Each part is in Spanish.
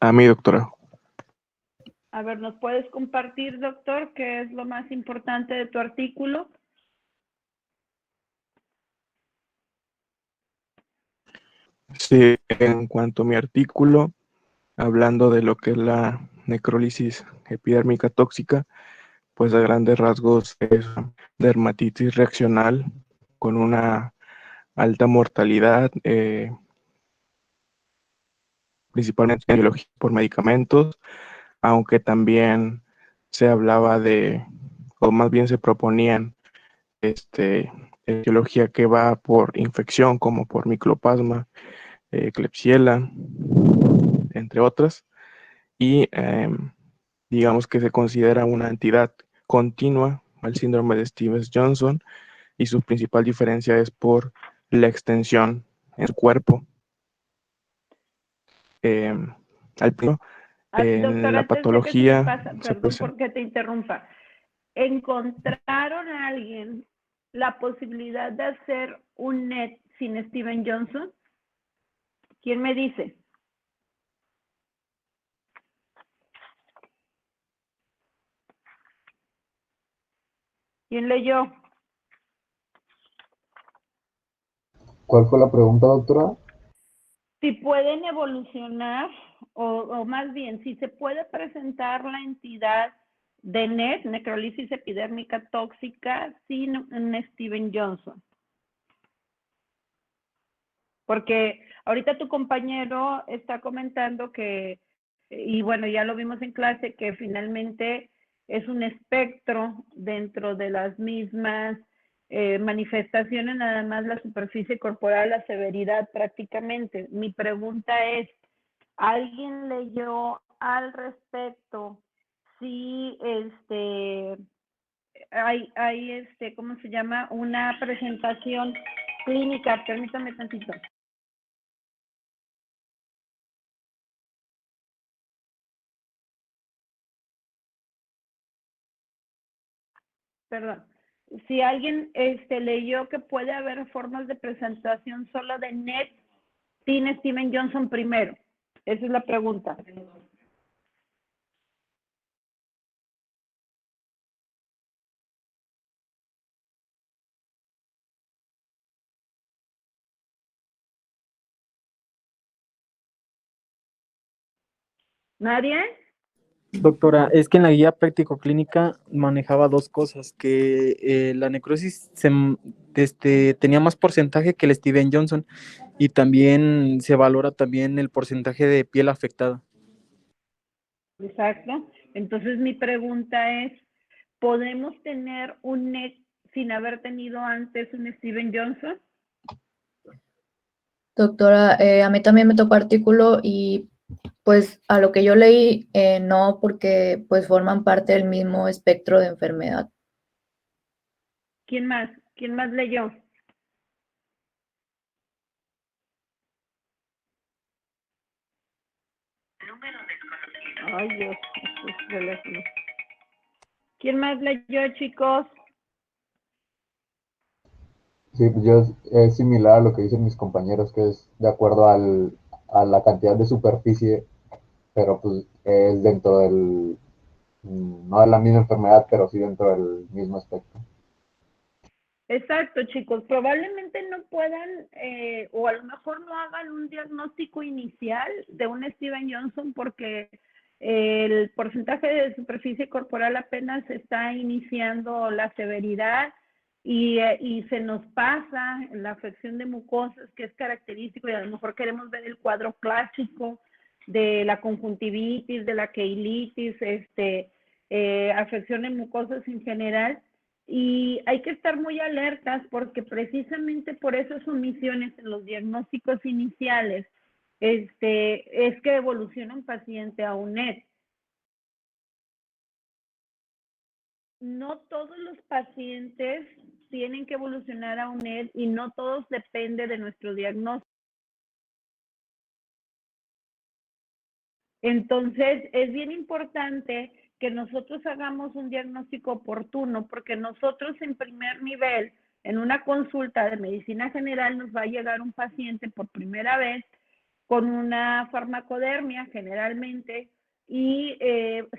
A mí, doctora. A ver, ¿nos puedes compartir, doctor, qué es lo más importante de tu artículo? Sí, en cuanto a mi artículo, hablando de lo que es la necrólisis epidérmica tóxica, pues a grandes rasgos es dermatitis reaccional con una alta mortalidad, principalmente en biología por medicamentos, aunque también se hablaba de, o más bien se proponían, etiología que va por infección, como por micoplasma, Klebsiella, entre otras, y digamos que se considera una entidad continua al síndrome de Stevens-Johnson, y su principal diferencia es por la extensión en su cuerpo. Al principio, en Doctor, la antes de que se me patología pasa, se perdón presenta. porque te interrumpa, ¿encontraron a alguien la posibilidad de hacer un NET sin Steven Johnson? ¿Quién me dice? ¿Quién leyó? ¿Cuál fue la pregunta, doctora? Si pueden evolucionar, o más bien, si se puede presentar la entidad de NET, necrólisis epidérmica tóxica, sin un Steven Johnson. Porque ahorita tu compañero está comentando que, y bueno, ya lo vimos en clase, que finalmente es un espectro dentro de las mismas manifestaciones, nada más la superficie corporal, la severidad prácticamente. Mi pregunta es, ¿alguien leyó al respecto si hay ¿cómo se llama? Una presentación clínica? Permítame tantito. Perdón, si alguien leyó que puede haber formas de presentación solo de NET sin Steven Johnson primero. Esa es la pregunta. ¿Nadie? Doctora, es que en la guía práctico-clínica manejaba dos cosas, que la necrosis tenía más porcentaje que el Steven Johnson y también se valora también el porcentaje de piel afectada. Exacto. Entonces mi pregunta es, ¿podemos tener un NET sin haber tenido antes un Steven Johnson? Doctora, a mí también me tocó artículo y pues a lo que yo leí, no, porque pues forman parte del mismo espectro de enfermedad. ¿Quién más? ¿Quién más leyó? Ay, Dios, esto es teléfono. ¿Quién más leyó, chicos? Sí, pues es similar a lo que dicen mis compañeros, que es de acuerdo a la cantidad de superficie, pero pues es dentro del, no de la misma enfermedad, pero sí dentro del mismo espectro. Exacto, chicos. Probablemente no puedan, o a lo mejor no hagan un diagnóstico inicial de un Steven Johnson porque el porcentaje de superficie corporal apenas está iniciando la severidad y se nos pasa la afección de mucosas, que es característico, y a lo mejor queremos ver el cuadro clásico de la conjuntivitis, de la queilitis, afección en mucosas en general. Y hay que estar muy alertas porque precisamente por esas omisiones en los diagnósticos iniciales es que evoluciona un paciente a un NET. No todos los pacientes tienen que evolucionar a un NET y no todos depende de nuestro diagnóstico. Entonces, es bien importante que nosotros hagamos un diagnóstico oportuno, porque nosotros en primer nivel, en una consulta de medicina general, nos va a llegar un paciente por primera vez con una farmacodermia generalmente, y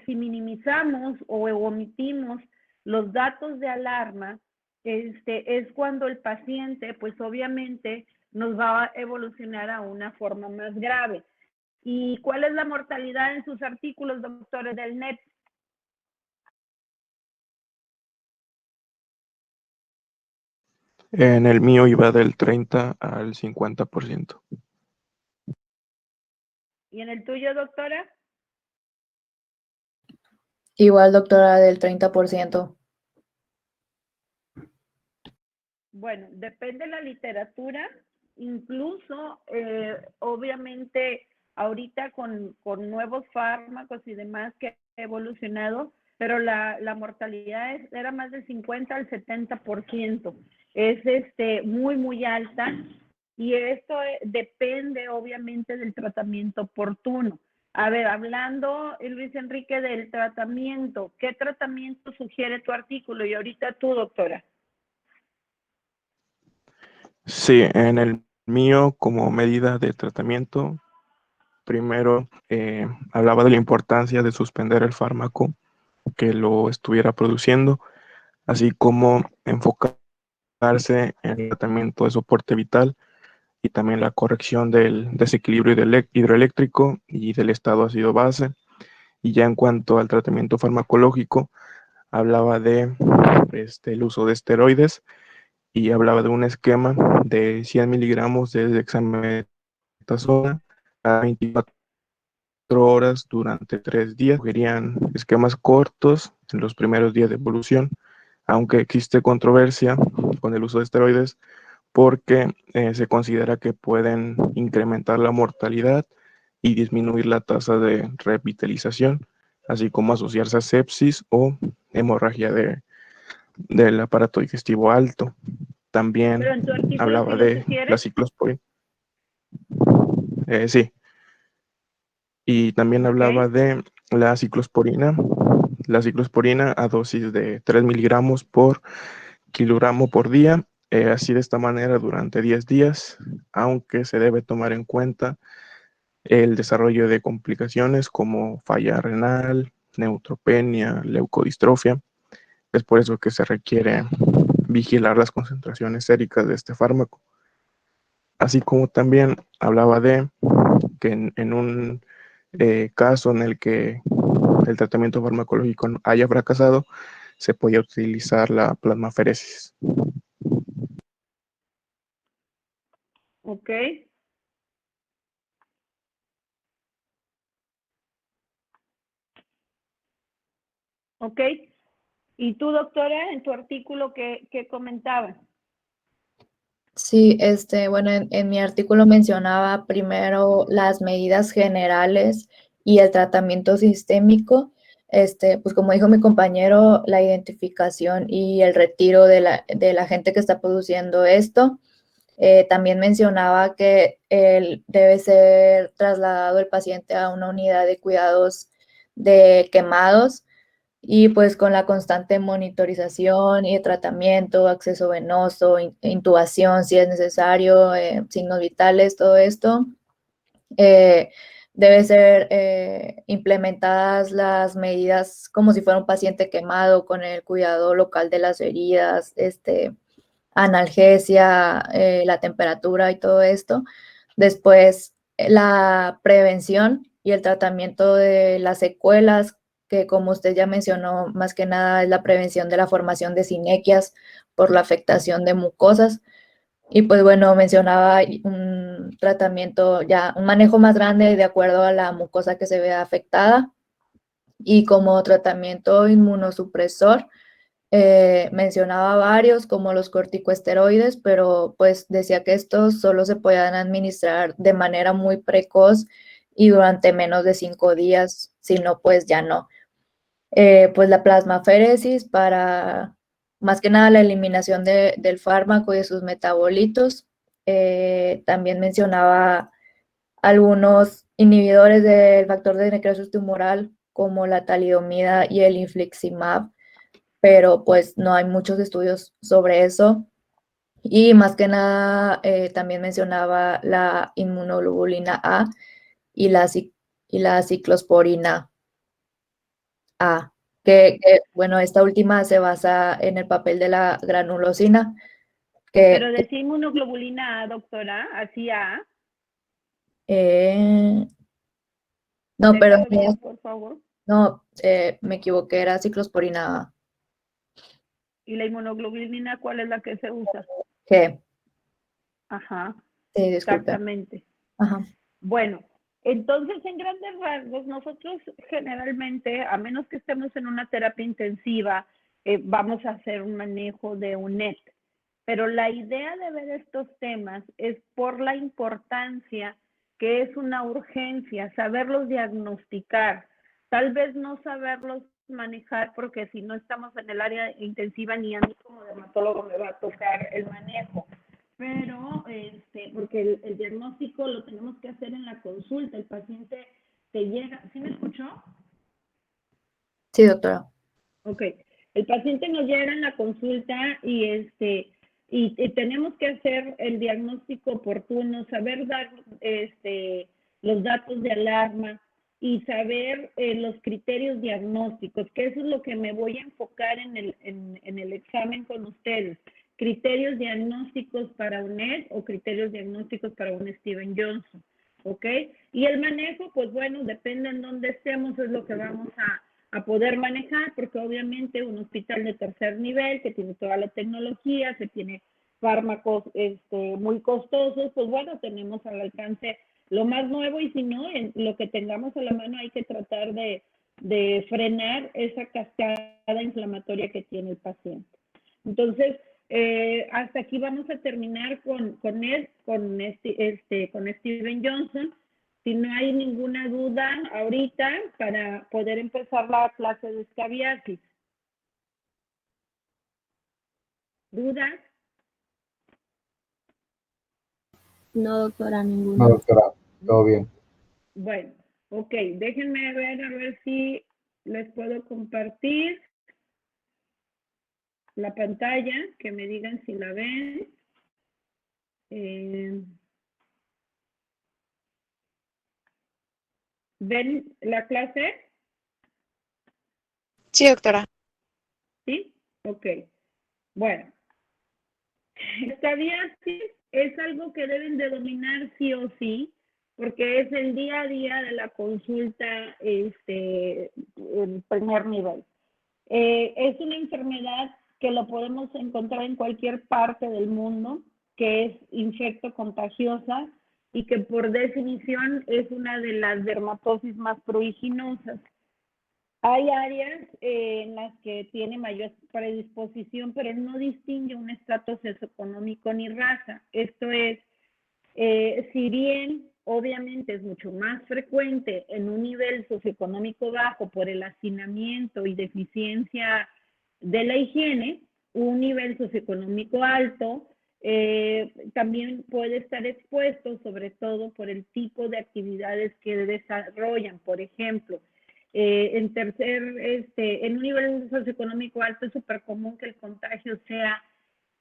si minimizamos o omitimos los datos de alarma, es cuando el paciente, pues obviamente, nos va a evolucionar a una forma más grave. ¿Y cuál es la mortalidad en sus artículos, doctores del NET? En el mío iba del 30 al 50%. ¿Y en el tuyo, doctora? Igual, doctora, del 30%. Bueno, depende de la literatura, incluso obviamente ahorita con nuevos fármacos y demás que ha evolucionado, pero la mortalidad era más del 50 al 70%. Es muy, muy alta, y esto depende obviamente del tratamiento oportuno. A ver, hablando, Luis Enrique, del tratamiento, ¿qué tratamiento sugiere tu artículo? Y ahorita tú, doctora. Sí, en el mío, como medida de tratamiento, primero hablaba de la importancia de suspender el fármaco que lo estuviera produciendo, así como enfocarse en el tratamiento de soporte vital y también la corrección del desequilibrio hidroeléctrico y del estado ácido base. Y ya en cuanto al tratamiento farmacológico, hablaba de el uso de esteroides y hablaba de un esquema de 100 miligramos de dexametasona a 24 horas durante 3 días. Querían esquemas cortos en los primeros días de evolución, aunque existe controversia con el uso de esteroides porque se considera que pueden incrementar la mortalidad y disminuir la tasa de revitalización, así como asociarse a sepsis o hemorragia del aparato digestivo alto. Pero También en tu artículo sí hablaba lo de la sugieres. ciclosporina. Sí, y también Ok. hablaba de la ciclosporina a dosis de 3 miligramos por kilogramo por día, así de esta manera durante 10 días, aunque se debe tomar en cuenta el desarrollo de complicaciones como falla renal, neutropenia, leucodistrofia. Es por eso que se requiere vigilar las concentraciones séricas de este fármaco. Así como también hablaba de que en un caso en el que el tratamiento farmacológico haya fracasado, se podía utilizar la plasmaferesis. Ok. Ok. ¿Y tú, doctora, en tu artículo qué comentabas? Sí, bueno, en mi artículo mencionaba primero las medidas generales y el tratamiento sistémico. Pues como dijo mi compañero, la identificación y el retiro de la gente que está produciendo esto. También mencionaba que debe ser trasladado el paciente a una unidad de cuidados de quemados, y pues con la constante monitorización y tratamiento, acceso venoso, intubación si es necesario, signos vitales, todo esto. Debe ser implementadas las medidas como si fuera un paciente quemado, con el cuidado local de las heridas, analgesia, la temperatura y todo esto. Después, la prevención y el tratamiento de las secuelas, que como usted ya mencionó, más que nada es la prevención de la formación de sinequias por la afectación de mucosas. Y pues bueno, mencionaba un tratamiento ya, un manejo más grande de acuerdo a la mucosa que se vea afectada, y como tratamiento inmunosupresor, mencionaba varios como los corticosteroides, pero pues decía que estos solo se podían administrar de manera muy precoz y durante menos de 5 días, si no, pues ya no. Pues la plasmaféresis para más que nada la eliminación del fármaco y de sus metabolitos. También mencionaba algunos inhibidores del factor de necrosis tumoral como la talidomida y el infliximab, pero pues no hay muchos estudios sobre eso. Y más que nada, también mencionaba la inmunoglobulina A y la ciclosporina A, bueno, esta última se basa en el papel de la granulosina, Pero que decía inmunoglobulina A, doctora, así A. no, pero Déjalo bien, por favor. no, me equivoqué, era ciclosporina A, ¿Y la inmunoglobulina cuál es la que se usa? G, Ajá, sí, disculpe. exactamente. Ajá. Bueno, entonces en grandes rasgos nosotros generalmente, a menos que estemos en una terapia intensiva, vamos a hacer un manejo de UNED. Pero la idea de ver estos temas es por la importancia que es una urgencia, saberlos diagnosticar, tal vez no saberlos manejar porque si no estamos en el área intensiva ni a mí como dermatólogo me va a tocar el manejo, pero porque el diagnóstico lo tenemos que hacer en la consulta, el paciente te llega, ¿sí me escuchó? Sí, doctora. Ok, el paciente nos llega en la consulta y tenemos que hacer el diagnóstico oportuno, saber dar los datos de alarma y saber los criterios diagnósticos, que eso es lo que me voy a enfocar en el examen con ustedes. Criterios diagnósticos para UNED o criterios diagnósticos para un Steven Johnson, ¿ok? Y el manejo, pues bueno, depende en dónde estemos, es lo que vamos a poder manejar, porque obviamente un hospital de tercer nivel que tiene toda la tecnología, que tiene fármacos muy costosos, pues bueno, tenemos al alcance lo más nuevo y si no, en lo que tengamos a la mano hay que tratar de frenar esa cascada inflamatoria que tiene el paciente. Entonces, hasta aquí vamos a terminar con Steven Johnson. Si no hay ninguna duda ahorita para poder empezar la clase de escabiasis. ¿Dudas? No, doctora, No, ninguna. doctora, todo bien. Bueno, ok, déjenme ver a ver si les puedo compartir la pantalla, que me digan si la ven. ¿Ven la clase? Sí, doctora. ¿Sí? Ok. Bueno, escabiasis es algo que deben de dominar sí o sí, porque es el día a día de la consulta en primer nivel. Es una enfermedad que lo podemos encontrar en cualquier parte del mundo, que es infecto-contagiosa y que por definición es una de las dermatosis más pruriginosas. Hay áreas en las que tiene mayor predisposición, pero no distingue un estrato socioeconómico ni raza. Esto es, si bien obviamente es mucho más frecuente en un nivel socioeconómico bajo por el hacinamiento y deficiencia de la higiene, un nivel socioeconómico alto también puede estar expuesto, sobre todo por el tipo de actividades que desarrollan. Por ejemplo, en un nivel socioeconómico alto es súper común que el contagio sea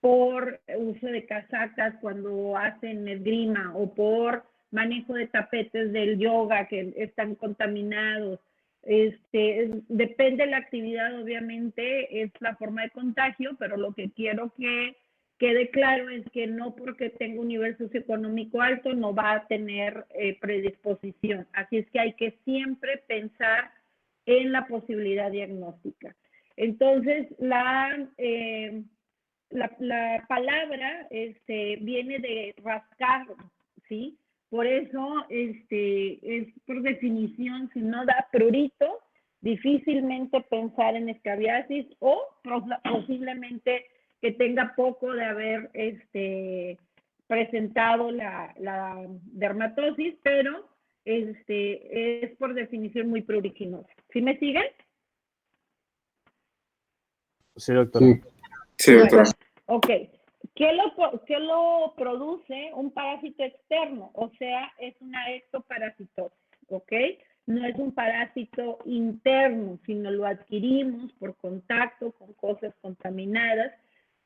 por uso de casacas cuando hacen esgrima o por manejo de tapetes del yoga que están contaminados. Depende de la actividad, obviamente, es la forma de contagio, pero lo que quiero que quede claro es que no porque tenga un nivel socioeconómico alto no va a tener predisposición. Así es que hay que siempre pensar en la posibilidad diagnóstica. Entonces, la palabra viene de rascar, ¿sí? Por eso es por definición, si no da prurito, difícilmente pensar en escabiasis o posiblemente que tenga poco de haber presentado la dermatosis, pero es por definición muy pruriginosa. ¿Sí me siguen? Sí, doctora. Sí, Sí, doctora. Ok. ¿Qué lo produce? Un parásito externo, o sea, es una ectoparasitosis, ¿ok? No es un parásito interno, sino lo adquirimos por contacto con cosas contaminadas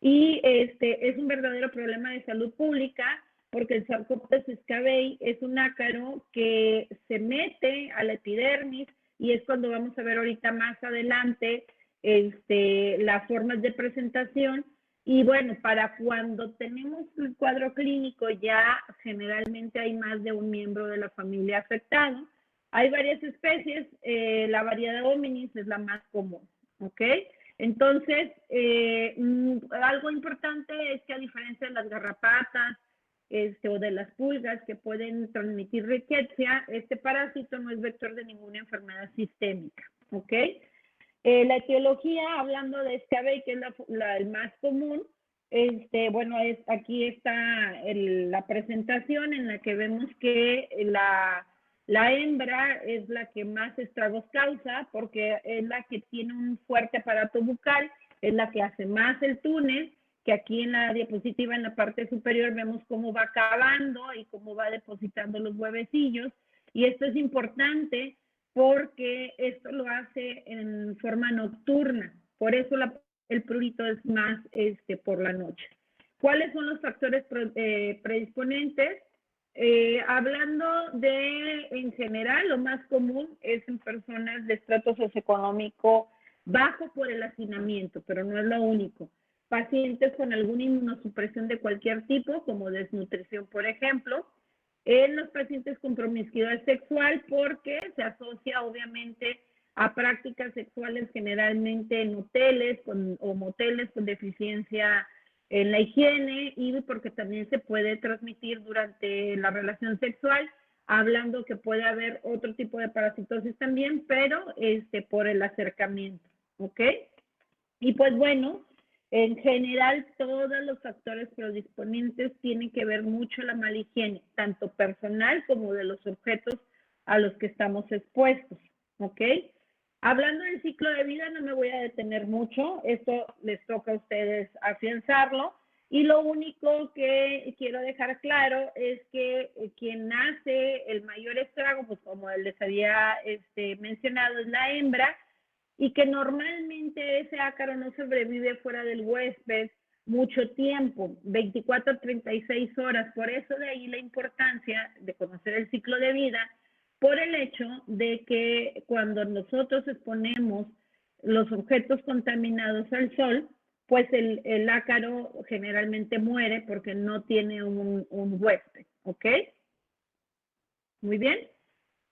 y es un verdadero problema de salud pública porque el Sarcoptes scabiei es un ácaro que se mete a la epidermis y es cuando vamos a ver ahorita más adelante las formas de presentación. Y bueno, para cuando tenemos el cuadro clínico ya generalmente hay más de un miembro de la familia afectado. Hay varias especies, la variedad hominis es la más común, ¿ok? Entonces, algo importante es que a diferencia de las garrapatas o de las pulgas que pueden transmitir rickettsia, este parásito no es vector de ninguna enfermedad sistémica, ¿ok? La etiología, hablando de scabiei, que es el más común, bueno, aquí está la presentación en la que vemos que la hembra es la que más estragos causa porque es la que tiene un fuerte aparato bucal, es la que hace más el túnel, que aquí en la diapositiva en la parte superior vemos cómo va cavando y cómo va depositando los huevecillos. Y esto es importante porque esto lo hace en forma nocturna. Por eso el prurito es más por la noche. ¿Cuáles son los factores predisponentes? Hablando en general, lo más común es en personas de estrato socioeconómico bajo por el hacinamiento, pero no es lo único. Pacientes con alguna inmunosupresión de cualquier tipo, como desnutrición, por ejemplo. En los pacientes con promiscuidad sexual, porque se asocia obviamente a prácticas sexuales generalmente en hoteles o moteles con deficiencia en la higiene y porque también se puede transmitir durante la relación sexual, hablando que puede haber otro tipo de parasitosis también, pero por el acercamiento, ¿ok? Y pues bueno, en general todos los factores predisponentes tienen que ver mucho la mala higiene, tanto personal como de los objetos a los que estamos expuestos, ¿ok? Hablando del ciclo de vida, no me voy a detener mucho, esto les toca a ustedes afianzarlo, y lo único que quiero dejar claro es que quien hace el mayor estrago, pues como les había mencionado, es la hembra, y que normalmente ese ácaro no sobrevive fuera del huésped mucho tiempo, 24 a 36 horas, por eso de ahí la importancia de conocer el ciclo de vida, por el hecho de que cuando nosotros exponemos los objetos contaminados al sol, pues el ácaro generalmente muere porque no tiene un huésped, ¿ok? Muy bien.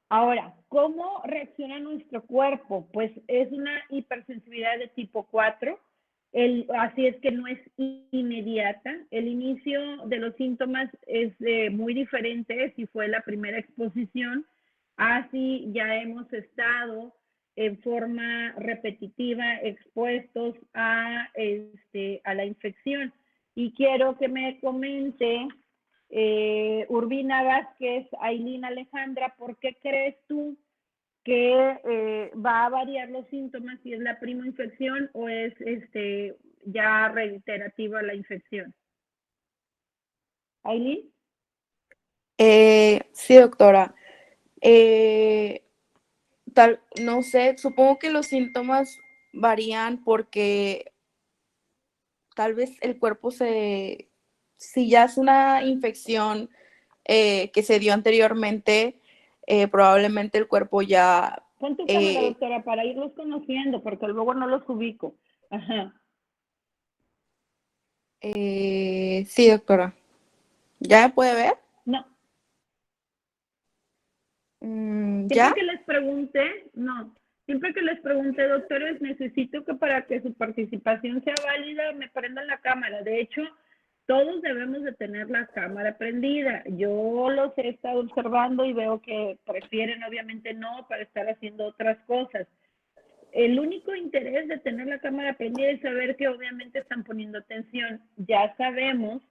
Ahora, ¿cómo reacciona nuestro cuerpo? Pues es una hipersensibilidad de tipo 4, así es que no es inmediata. El inicio de los síntomas es muy diferente si fue la primera exposición, así ya hemos estado en forma repetitiva expuestos a la infección. Y quiero que me comente Urbina Vázquez, Ailín Alejandra, ¿por qué crees tú que va a variar los síntomas si es la prima infección o es ya reiterativa la infección? Ailín. Sí, doctora. No sé, supongo que los síntomas varían porque tal vez el cuerpo si ya es una infección que se dio anteriormente, probablemente el cuerpo ya... Pon tu cámara, doctora, para irlos conociendo, porque luego no los ubico. Ajá. Sí, doctora. ¿Ya me puede ver? No. ¿Ya? Siempre que les pregunte, doctores, necesito que para que su participación sea válida me prendan la cámara. De hecho, todos debemos de tener la cámara prendida. Yo los he estado observando y veo que prefieren obviamente no para estar haciendo otras cosas. El único interés de tener la cámara prendida es saber que obviamente están poniendo atención. Ya sabemos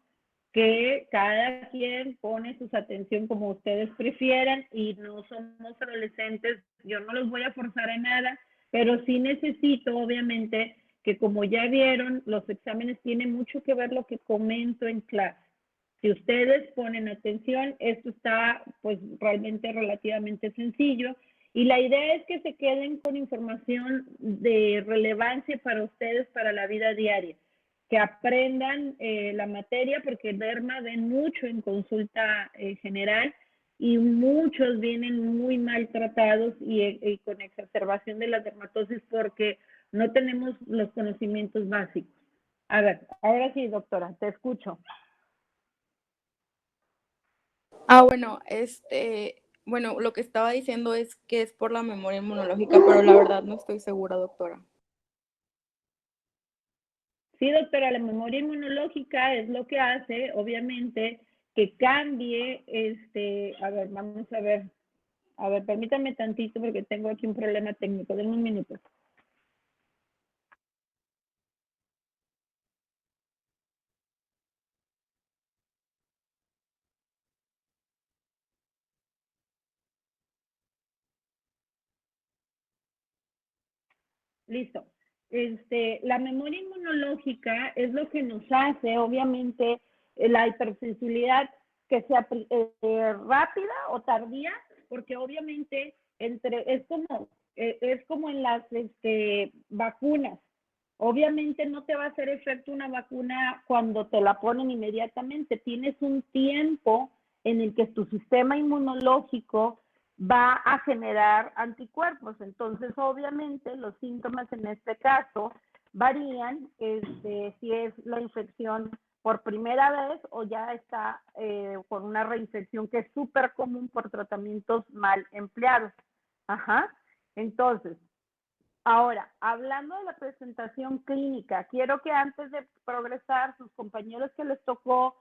que cada quien pone su atención como ustedes prefieran y no somos adolescentes, yo no los voy a forzar en nada, pero sí necesito obviamente que como ya vieron, los exámenes tienen mucho que ver lo que comento en clase. Si ustedes ponen atención, esto está pues realmente relativamente sencillo y la idea es que se queden con información de relevancia para ustedes, para la vida diaria. que aprendan la materia, porque derma ven mucho en consulta general y muchos vienen muy maltratados y con exacerbación de la dermatosis porque no tenemos los conocimientos básicos. A ver, ahora sí, doctora, te escucho. Bueno, bueno, lo que estaba diciendo es que es por la memoria inmunológica, pero la verdad no estoy segura, doctora. Sí, doctora, la memoria inmunológica es lo que hace, obviamente, que cambie, a ver, vamos a ver, permítame tantito porque tengo aquí un problema técnico, denme un minuto. Listo. La memoria inmunológica es lo que nos hace, obviamente, la hipersensibilidad que sea rápida o tardía, porque obviamente es como en las vacunas. Obviamente no te va a hacer efecto una vacuna cuando te la ponen inmediatamente. Tienes un tiempo en el que tu sistema inmunológico va a generar anticuerpos. Entonces, obviamente, los síntomas en este caso varían si es la infección por primera vez o ya está con una reinfección que es súper común por tratamientos mal empleados. Ajá. Entonces, ahora, hablando de la presentación clínica, quiero que antes de progresar, sus compañeros que les tocó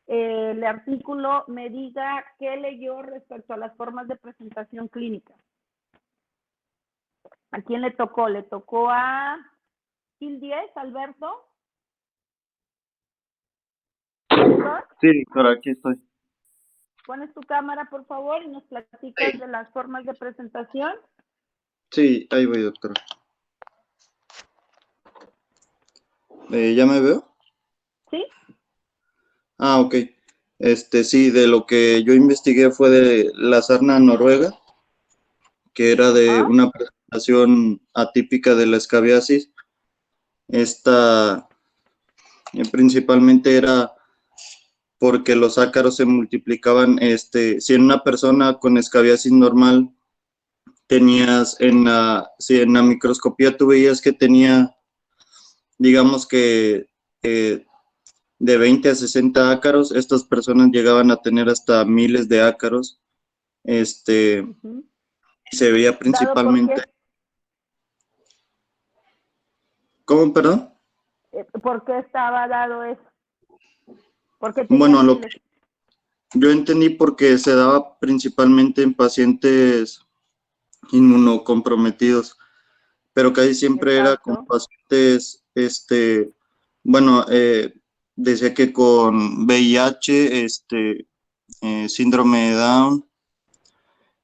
el artículo me diga qué leyó respecto a las formas de presentación clínica. ¿A quién le tocó? ¿Le tocó a Gil 10, Alberto? ¿Alberto? Sí, por aquí estoy. Pones tu cámara, por favor, y nos platicas de las formas de presentación. Sí, ahí voy, doctora. ¿Ya me veo? ¿Sí? Ok. Sí, de lo que yo investigué fue de la sarna noruega, que era de una presentación atípica de la escabiasis. Esta principalmente era porque los ácaros se multiplicaban, si en una persona con escabiasis normal tenías si en la microscopía tú veías que tenía, digamos que de 20 a 60 ácaros, estas personas llegaban a tener hasta miles de ácaros. Se veía principalmente. ¿Cómo, perdón? ¿Por qué estaba dado eso? Porque Bueno, lo que yo entendí porque se daba principalmente en pacientes inmunocomprometidos, pero casi siempre era con pacientes, bueno, decía que con VIH, síndrome de Down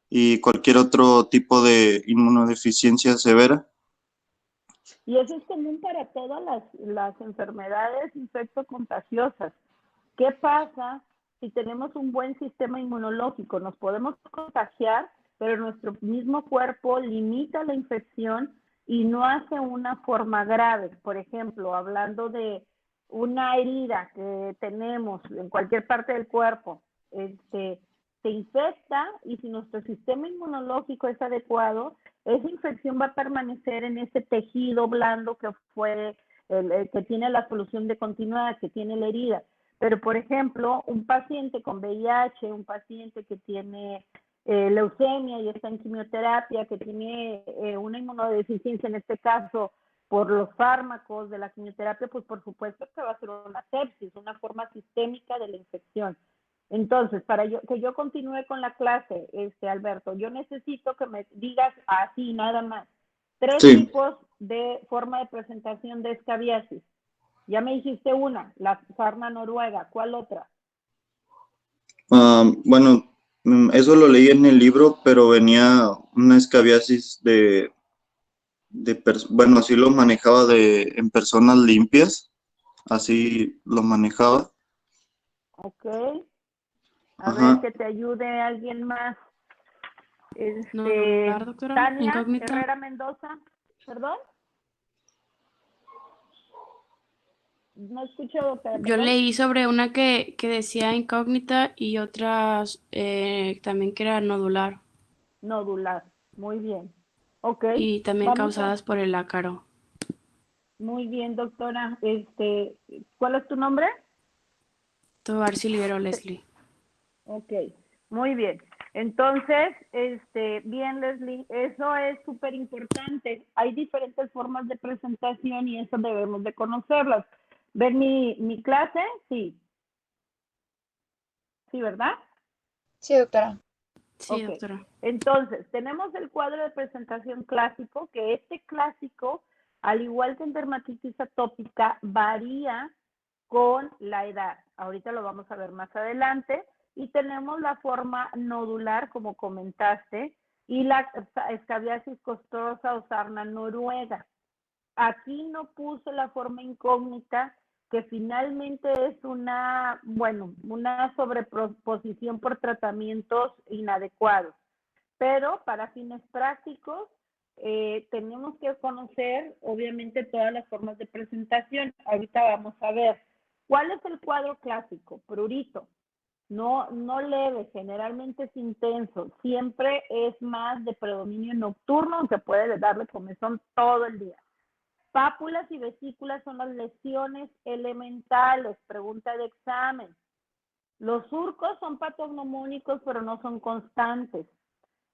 y cualquier otro tipo de inmunodeficiencia severa. Y eso es común para todas las enfermedades infectocontagiosas. ¿Qué pasa si tenemos un buen sistema inmunológico? Nos podemos contagiar, pero nuestro mismo cuerpo limita la infección y no hace una forma grave. Por ejemplo, hablando de una herida que tenemos en cualquier parte del cuerpo, se infecta y si nuestro sistema inmunológico es adecuado, esa infección va a permanecer en ese tejido blando que fue, que tiene la solución de continuidad, que tiene la herida. Pero, por ejemplo, un paciente con VIH, un paciente que tiene leucemia y está en quimioterapia, que tiene una inmunodeficiencia, en este caso, por los fármacos de la quimioterapia, pues por supuesto que va a ser una sepsis, una forma sistémica de la infección. Entonces, que yo continúe con la clase, Alberto, yo necesito que me digas así nada más 3 tipos de forma de presentación de escabiasis. Ya me dijiste una, la sarna noruega. ¿Cuál otra? Bueno, eso lo leí en el libro, pero venía una escabiasis bueno, así lo manejaba en personas limpias, así lo manejaba. Ok. A ver, que te ayude alguien más. Doctora. Tania Incógnita. Herrera Mendoza. ¿Perdón? No escucho, doctora. Yo perdón. leí sobre una que decía incógnita y otras también que era nodular Nodular. Muy bien. Ok. y también Vamos a... causadas por el ácaro. Muy bien, doctora. ¿Cuál es tu nombre? Tobar Silvero Leslie. Ok, muy bien. Entonces, bien, Leslie, eso es súper importante. Hay diferentes formas de presentación y eso debemos de conocerlas. ¿Ver mi clase? Sí. Sí, ¿verdad? Sí, doctora. Sí, Ok. doctora. Entonces, tenemos el cuadro de presentación clásico, que este clásico, al igual que en dermatitis atópica, varía con la edad. Ahorita lo vamos a ver más adelante. Y tenemos la forma nodular, como comentaste, y la escabiasis costosa o sarna noruega. Aquí no puse la forma incógnita, que finalmente es una sobreposición por tratamientos inadecuados. Pero para fines prácticos, tenemos que conocer, obviamente, todas las formas de presentación. Ahorita vamos a ver. ¿Cuál es el cuadro clásico? Prurito. No leve, generalmente es intenso. Siempre es más de predominio nocturno, aunque puede darle comezón todo el día. Pápulas y vesículas son las lesiones elementales. Pregunta de examen. Los surcos son patognomónicos, pero no son constantes.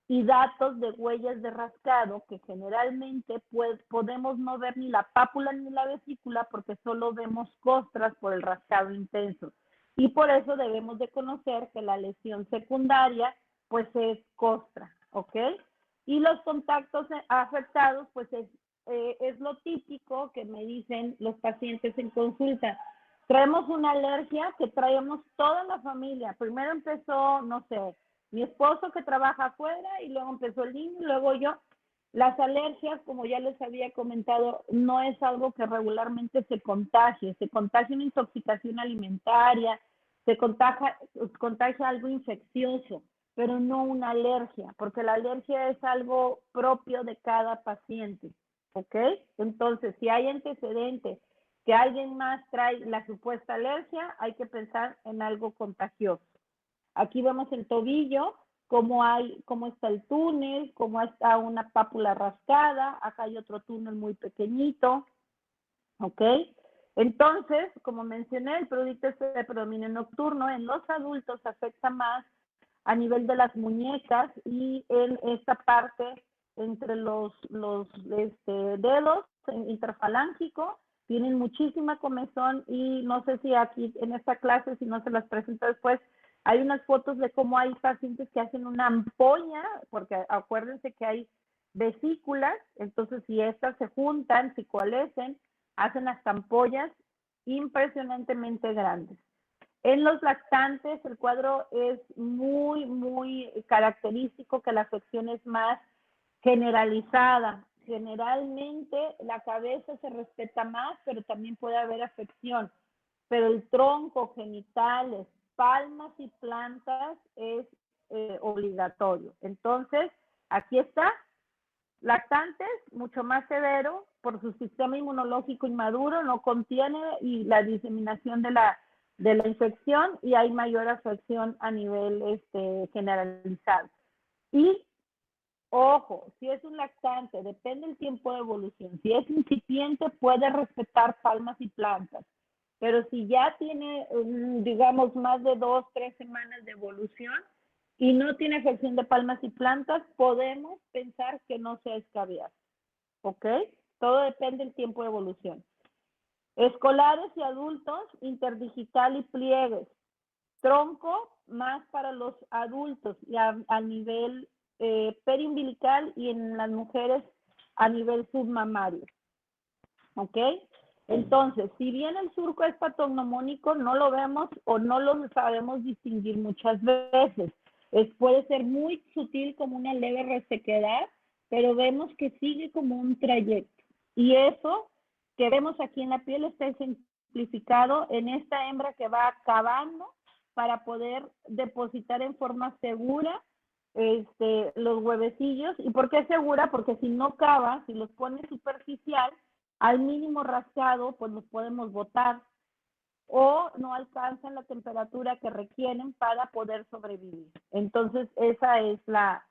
Y datos de huellas de rascado, que generalmente podemos no ver ni la pápula ni la vesícula porque solo vemos costras por el rascado intenso. Y por eso debemos de conocer que la lesión secundaria pues es costra, ¿ok? Y los contactos afectados pues es lo típico que me dicen los pacientes en consulta. Traemos una alergia que traemos toda la familia. Primero empezó, no sé, mi esposo que trabaja afuera y luego empezó el niño y luego yo. Las alergias, como ya les había comentado, no es algo que regularmente se contagie una intoxicación alimentaria, se contagia algo infeccioso, pero no una alergia, porque la alergia es algo propio de cada paciente, ¿ok? Entonces, si hay antecedentes que alguien más trae la supuesta alergia, hay que pensar en algo contagioso. Aquí vemos el tobillo, cómo está el túnel, cómo está una pápula rascada, acá hay otro túnel muy pequeñito, ¿ok? Entonces, como mencioné, el prurito es de predominio nocturno. En los adultos afecta más a nivel de las muñecas y en esta parte entre los dedos interfalángico, tienen muchísima comezón y no sé si aquí en esta clase, si no se las presento después, hay unas fotos de cómo hay pacientes que hacen una ampolla, porque acuérdense que hay vesículas, entonces si estas se juntan, se coalescen, hacen hasta ampollas impresionantemente grandes. En los lactantes el cuadro es muy, muy característico, que la afección es más generalizada. Generalmente la cabeza se respeta más, pero también puede haber afección. Pero el tronco, genitales, palmas y plantas es obligatorio. Entonces, aquí está. Lactantes, mucho más severo por su sistema inmunológico inmaduro, no contiene y la diseminación de la infección y hay mayor afección a nivel generalizado. Y ojo, si es un lactante, depende del tiempo de evolución. Si es incipiente, puede respetar palmas y plantas. Pero si ya tiene, digamos, más de 2, 3 semanas de evolución y no tiene afección de palmas y plantas, podemos pensar que no sea escabiar. ¿Ok? Todo depende del tiempo de evolución. Escolares y adultos, interdigital y pliegues. Tronco, más para los adultos y a nivel periumbilical y en las mujeres a nivel submamario. ¿Ok? Entonces, si bien el surco es patognomónico, no lo vemos o no lo sabemos distinguir muchas veces. Puede ser muy sutil como una leve resequedad, pero vemos que sigue como un trayecto. Y eso que vemos aquí en la piel está simplificado en esta hembra que va acabando para poder depositar en forma segura los huevecillos. ¿Y por qué segura? Porque si no cava, si los pone superficial, al mínimo rascado, pues los podemos botar. o no alcanzan la temperatura que requieren para poder sobrevivir. Entonces, esa es la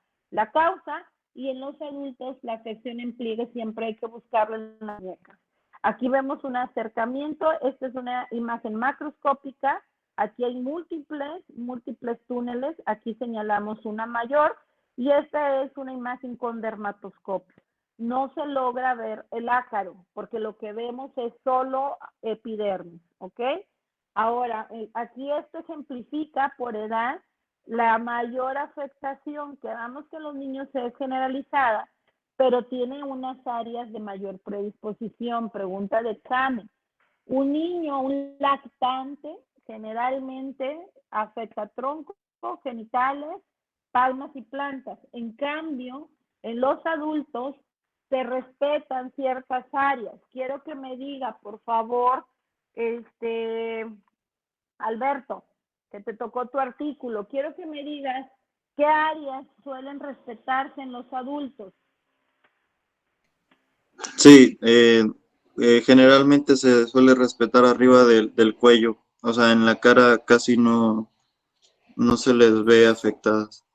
causa, y en los adultos la afección en pliegue siempre hay que buscarla en la muñeca. Aquí vemos un acercamiento, esta es una imagen macroscópica, aquí hay múltiples túneles, aquí señalamos una mayor, y esta es una imagen con dermatoscopio. No se logra ver el ácaro, porque lo que vemos es solo epidermis, ¿ok? Ahora, aquí esto ejemplifica por edad la mayor afectación que damos que los niños es generalizada, pero tiene unas áreas de mayor predisposición. Pregunta de examen. Un niño, un lactante, generalmente afecta tronco, genitales, palmas y plantas. En cambio, en los adultos se respetan ciertas áreas. Quiero que me diga, por favor, Alberto, que te tocó tu artículo, quiero que me digas qué áreas suelen respetarse en los adultos. Sí, generalmente se suele respetar arriba del cuello, o sea, en la cara casi no se les ve afectadas.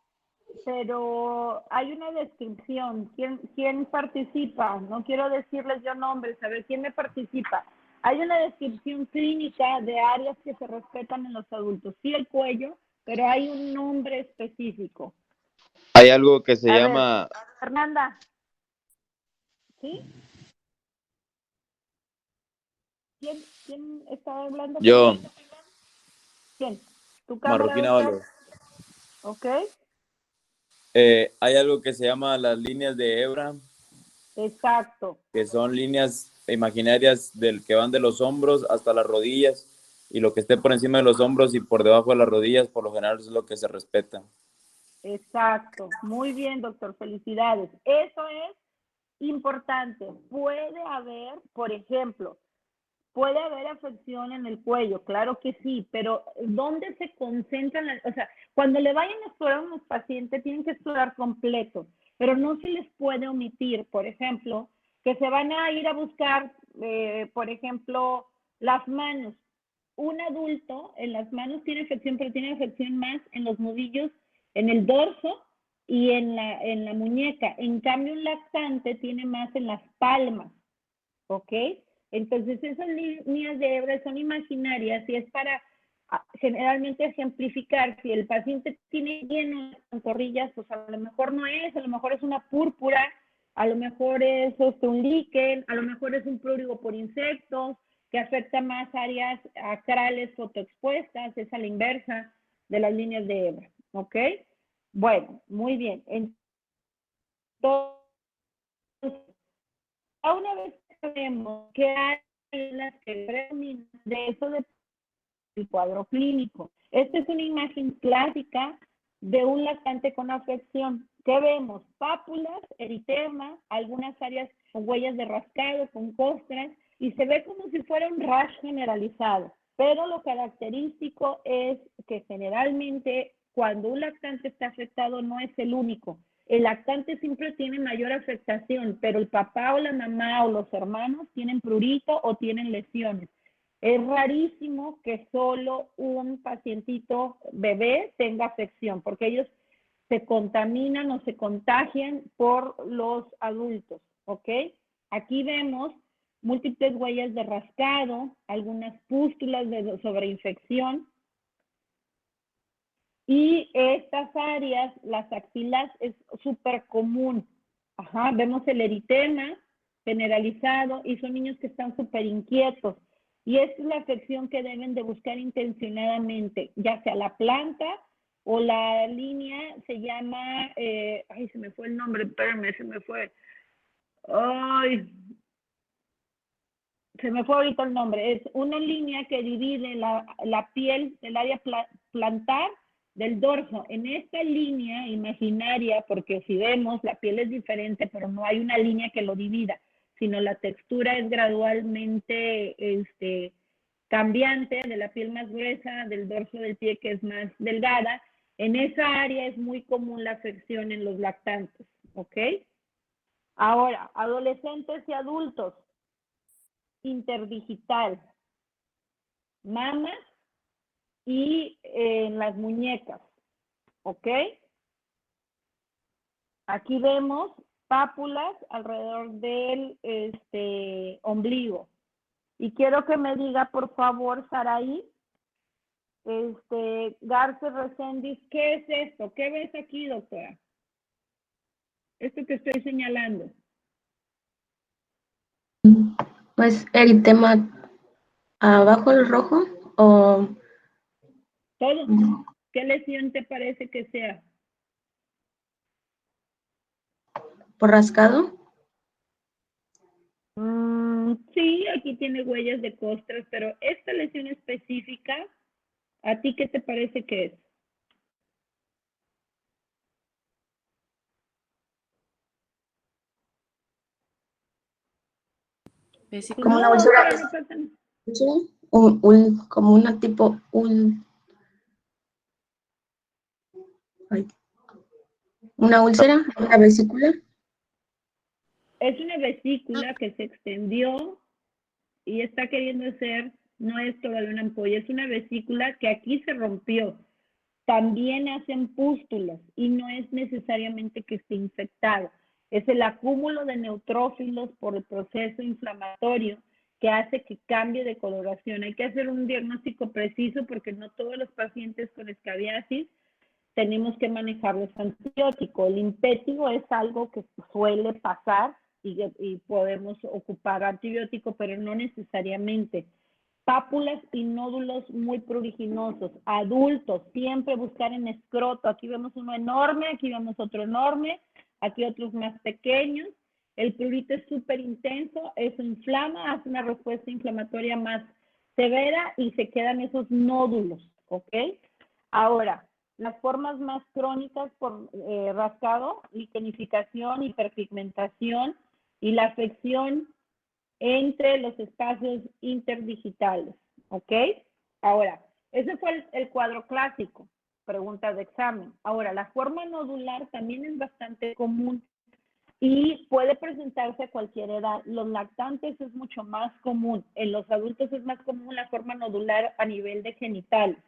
Pero hay una descripción. ¿Quién participa? No quiero decirles yo nombres, a ver quién me participa. Hay una descripción clínica de áreas que se respetan en los adultos. Sí, el cuello, pero hay un nombre específico. Hay algo que se A llama... ver, Fernanda. ¿Sí? ¿Quién está hablando? Yo, ¿Quién? ¿Tu cámara, Marroquín doctor? Ábalos. Ok. Hay algo que se llama las líneas de hebra, Exacto. que son líneas imaginarias del que van de los hombros hasta las rodillas, y lo que esté por encima de los hombros y por debajo de las rodillas, por lo general es lo que se respeta. Exacto. Muy bien, doctor. Felicidades. Eso es importante. Puede haber, por ejemplo, puede haber afección en el cuello, claro que sí, pero ¿dónde se concentran? O sea, cuando le vayan a explorar a unos pacientes, tienen que explorar completo, pero no se les puede omitir, por ejemplo, que se van a ir a buscar, por ejemplo, las manos. Un adulto en las manos tiene afección, pero tiene afección más en los nudillos, en el dorso y en la muñeca. En cambio, un lactante tiene más en las palmas, ¿ok? Entonces, esas líneas de hebra son imaginarias y es para generalmente ejemplificar si el paciente tiene lleno de pantorrillas, pues a lo mejor no es, a lo mejor es una púrpura, a lo mejor es un líquen, a lo mejor es un prurigo por insectos, que afecta más áreas acrales fotoexpuestas, es a la inversa de las líneas de hebra, ¿ok? Bueno, muy bien. Entonces, una vez que sabemos que hay las que predominan, de eso depende el cuadro clínico. Esta es una imagen clásica de un lactante con afección. ¿Qué vemos? Pápulas, eritema, algunas áreas con huellas de rascado, con costras, y se ve como si fuera un rash generalizado. Pero lo característico es que generalmente cuando un lactante está afectado no es el único. El lactante siempre tiene mayor afectación, pero el papá o la mamá o los hermanos tienen prurito o tienen lesiones. Es rarísimo que solo un pacientito bebé tenga afección, porque ellos se contaminan o se contagian por los adultos, ¿ok? Aquí vemos múltiples huellas de rascado, algunas pústulas de sobreinfección, y estas áreas, las axilas, es súper común. Ajá, vemos el eritema generalizado y son niños que están súper inquietos. Y esta es la afección que deben de buscar intencionadamente, ya sea la planta o la línea, se llama, ay, se me fue el nombre, espérame, se me fue. Ay, se me fue ahorita el nombre. Es una línea que divide la piel del área plantar del dorso. En esta línea imaginaria, porque si vemos, la piel es diferente, pero no hay una línea que lo divida, sino la textura es gradualmente cambiante, de la piel más gruesa, del dorso del pie que es más delgada. En esa área es muy común la afección en los lactantes, ¿ok? Ahora, adolescentes y adultos, interdigital. mamas y en las muñecas, ¿ok? Aquí vemos pápulas alrededor del ombligo. Y quiero que me diga, por favor, Saraí, Garces Reséndiz, ¿qué es esto? ¿Qué ves aquí, doctora? Esto que estoy señalando. Pues eritema abajo el rojo o Todo. ¿Qué lesión te parece que sea? por rascado. Sí, aquí tiene huellas de costras, pero esta lesión específica, ¿a ti qué te parece que es? Vesícula. Como una No, úlcera. doctora, no pasa nada. Como una tipo una úlcera, una vesícula. Es una vesícula que se extendió y está queriendo ser, no es todavía una ampolla, es una vesícula que aquí se rompió. También hacen pústulas y no es necesariamente que esté infectado. Es el acúmulo de neutrófilos por el proceso inflamatorio que hace que cambie de coloración. Hay que hacer un diagnóstico preciso porque no todos los pacientes con escabiasis tenemos que manejar los antibióticos. El impétigo es algo que suele pasar y podemos ocupar antibiótico, pero no necesariamente. Pápulas y nódulos muy pruriginosos, adultos, siempre buscar en escroto. Aquí vemos uno enorme, aquí vemos otro enorme, aquí otros más pequeños. El prurito es súper intenso, eso inflama, hace una respuesta inflamatoria más severa y se quedan esos nódulos, ¿ok? Ahora, las formas más crónicas por rascado, lichenificación, hiperpigmentación y la afección entre los espacios interdigitales, ¿ok? Ahora, ese fue el cuadro clásico, preguntas de examen. Ahora, la forma nodular también es bastante común y puede presentarse a cualquier edad. Los lactantes es mucho más común, en los adultos es más común la forma nodular a nivel de genitales.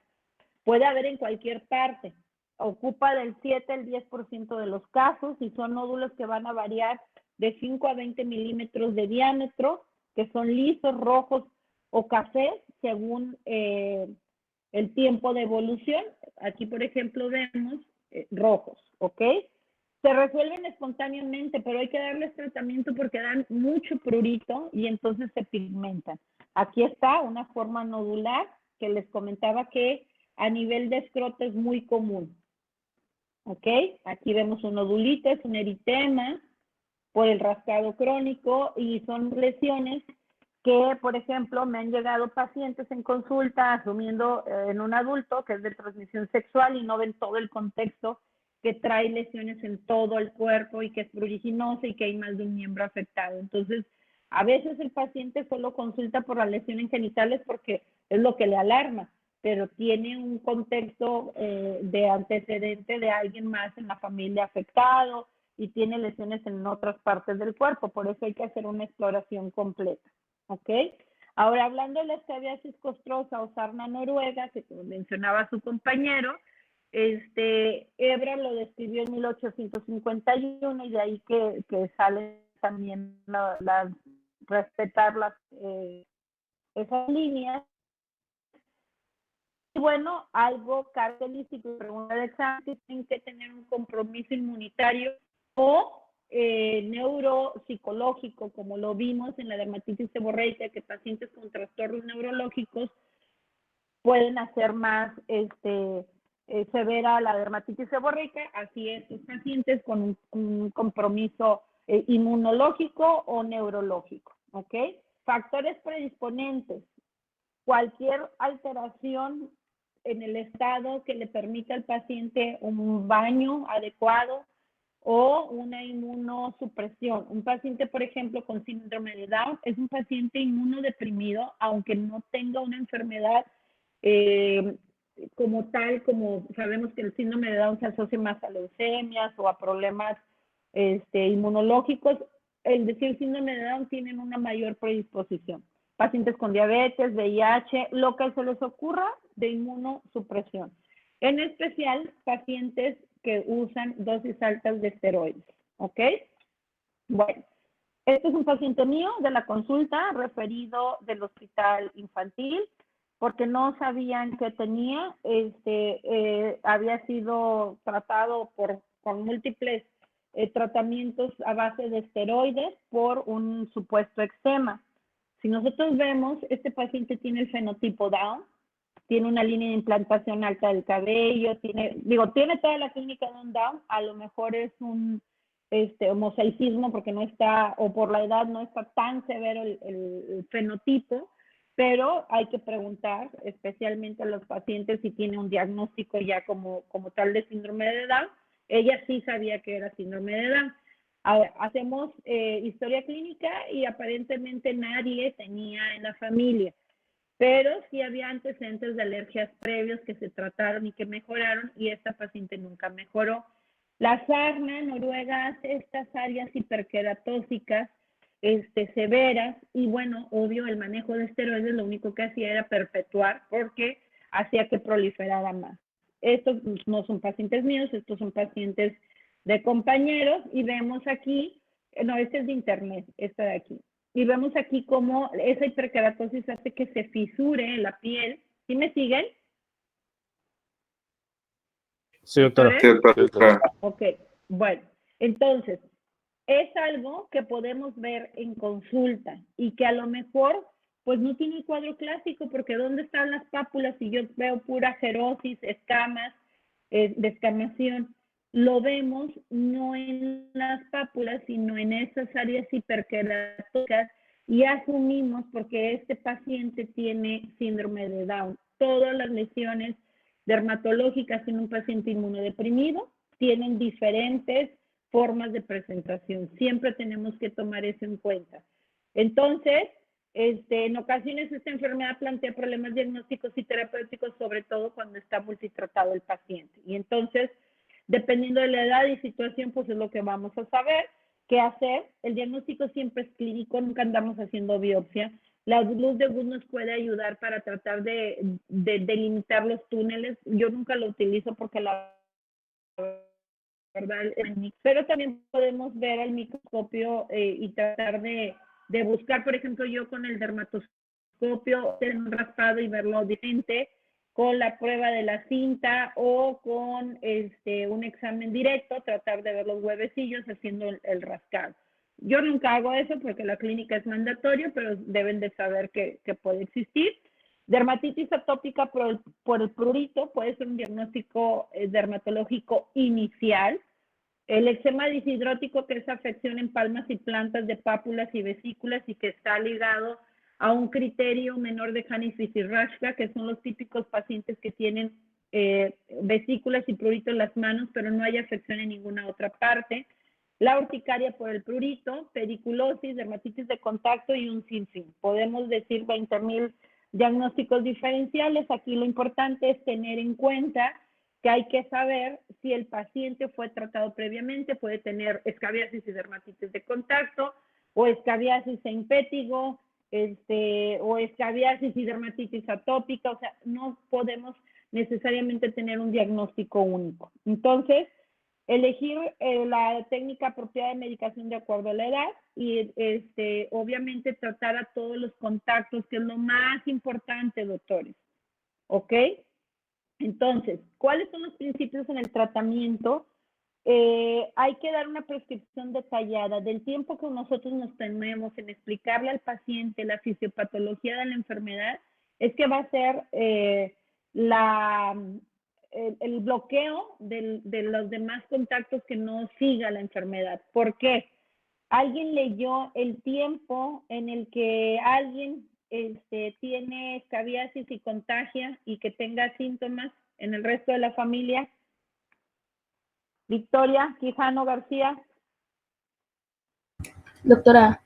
Puede haber en cualquier parte, ocupa del 7 al 10% de los casos y son nódulos que van a variar de 5 a 20 milímetros de diámetro, que son lisos, rojos o cafés, según el tiempo de evolución. Aquí, por ejemplo, vemos rojos, ¿ok? Se resuelven espontáneamente, pero hay que darles tratamiento porque dan mucho prurito y entonces se pigmentan. Aquí está una forma nodular que les comentaba que a nivel de escroto es muy común. ¿Ok? Aquí vemos un nodulito, es un eritema por el rascado crónico y son lesiones que, por ejemplo, me han llegado pacientes en consulta asumiendo en un adulto que es de transmisión sexual y no ven todo el contexto que trae lesiones en todo el cuerpo y que es pruriginosa y que hay más de un miembro afectado. Entonces, a veces el paciente solo consulta por la lesión en genitales porque es lo que le alarma, pero tiene un contexto de antecedente de alguien más en la familia afectado y tiene lesiones en otras partes del cuerpo, por eso hay que hacer una exploración completa, ¿ok? Ahora, hablando de la escabiasis costrosa o sarna noruega, que como mencionaba su compañero, Ebra lo describió en 1851 y de ahí que sale también respetar esas líneas. Y bueno, algo característico y pregunta de examen que tienen que tener un compromiso inmunitario o neuropsicológico, como lo vimos en la dermatitis seborreica, que pacientes con trastornos neurológicos pueden hacer más severa la dermatitis seborreica, así es, los pacientes con un compromiso inmunológico o neurológico, ¿ok? Factores predisponentes, cualquier alteración en el estado que le permita al paciente un baño adecuado o una inmunosupresión. Un paciente, por ejemplo, con síndrome de Down es un paciente inmunodeprimido, aunque no tenga una enfermedad como tal, como sabemos que el síndrome de Down se asocia más a leucemias o a problemas inmunológicos. El decir síndrome de Down tienen una mayor predisposición. pacientes con diabetes, VIH, lo que se les ocurra de inmunosupresión. En especial, pacientes que usan dosis altas de esteroides, ¿ok? Bueno, este es un paciente mío de la consulta, referido del hospital infantil, porque no sabían qué tenía. Había sido tratado con múltiples tratamientos a base de esteroides por un supuesto eczema. Si nosotros vemos, este paciente tiene el fenotipo Down, tiene una línea de implantación alta del cabello, tiene toda la clínica de un Down, a lo mejor es un mosaicismo porque no está, o por la edad no está tan severo el fenotipo, pero hay que preguntar especialmente a los pacientes si tiene un diagnóstico ya como tal de síndrome de Down. Ella sí sabía que era síndrome de Down. Ahora, hacemos historia clínica y aparentemente nadie tenía en la familia, pero sí había antecedentes de alergias previos que se trataron y que mejoraron, y esta paciente nunca mejoró. La sarna noruega hace estas áreas hiperqueratóxicas severas, y bueno, obvio, el manejo de esteroides lo único que hacía era perpetuar, porque hacía que proliferara más. Estos no son pacientes míos, estos son pacientes de compañeros, y vemos aquí, no, este es de internet, esta de aquí, y vemos aquí cómo esa hiperkeratosis hace que se fisure la piel. ¿Sí me siguen? Sí, doctora. ¿Doctores? Sí, doctora. Ok, bueno, entonces, es algo que podemos ver en consulta y que a lo mejor pues no tiene el cuadro clásico, porque ¿dónde están las pápulas? Si yo veo pura xerosis, escamas, descamación, lo vemos no en las pápulas, sino en esas áreas hiperqueratóticas, y asumimos, porque este paciente tiene síndrome de Down, todas las lesiones dermatológicas en un paciente inmunodeprimido tienen diferentes formas de presentación. Siempre tenemos que tomar eso en cuenta. Entonces, en ocasiones esta enfermedad plantea problemas diagnósticos y terapéuticos, sobre todo cuando está multitratado el paciente. Y entonces, dependiendo de la edad y situación, pues es lo que vamos a saber qué hacer. El diagnóstico siempre es clínico, nunca andamos haciendo biopsia. La luz de Wood nos puede ayudar para tratar de delimitar los túneles. Yo nunca lo utilizo porque la verdad, pero también podemos ver al microscopio y tratar de buscar, por ejemplo, yo con el dermatoscopio, tener un raspado y verlo diferente, con la prueba de la cinta o con un examen directo, tratar de ver los huevecillos haciendo el rascado. Yo nunca hago eso porque la clínica es mandatorio, pero deben de saber que puede existir. Dermatitis atópica por el prurito puede ser un diagnóstico dermatológico inicial. El eczema deshidrótico, que es afección en palmas y plantas de pápulas y vesículas y que está ligado a un criterio menor de Hanifis-Rashka, que son los típicos pacientes que tienen vesículas y prurito en las manos, pero no hay afección en ninguna otra parte. La urticaria por el prurito, pediculosis, dermatitis de contacto y un sinfín. Podemos decir 20,000 diagnósticos diferenciales. Aquí lo importante es tener en cuenta que hay que saber si el paciente fue tratado previamente, puede tener escabiasis y dermatitis de contacto, o escabiasis e impétigo, o escabiasis y dermatitis atópica. O sea, no podemos necesariamente tener un diagnóstico único. Entonces, elegir la técnica apropiada de medicación de acuerdo a la edad y obviamente tratar a todos los contactos, que es lo más importante, doctores. ¿Ok? Entonces, ¿cuáles son los principios en el tratamiento? Hay que dar una prescripción detallada del tiempo que nosotros nos tenemos en explicarle al paciente la fisiopatología de la enfermedad. Es que va a ser el bloqueo de los demás contactos que no siga la enfermedad. ¿Por qué? Alguien leyó el tiempo en el que alguien tiene escabiasis y contagia y que tenga síntomas en el resto de la familia. Victoria Quijano García. Doctora,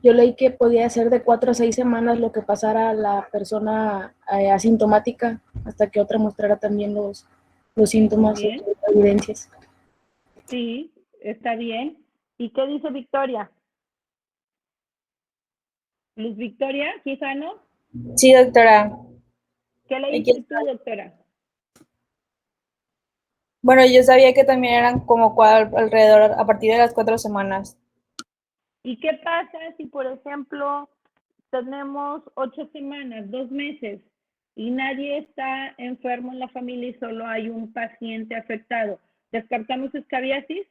yo leí que podía ser de 4 a 6 semanas lo que pasara a la persona asintomática hasta que otra mostrara también los síntomas o evidencias. Sí, está bien. ¿Y qué dice Victoria? Luz Victoria, Quijano. Sí, doctora. ¿Qué le Aquí dices tú, doctora? Bueno, yo sabía que también eran como alrededor a partir de las 4 semanas. ¿Y qué pasa si, por ejemplo, tenemos 8 semanas, 2 meses, y nadie está enfermo en la familia y solo hay un paciente afectado? ¿Descartamos escabiasis?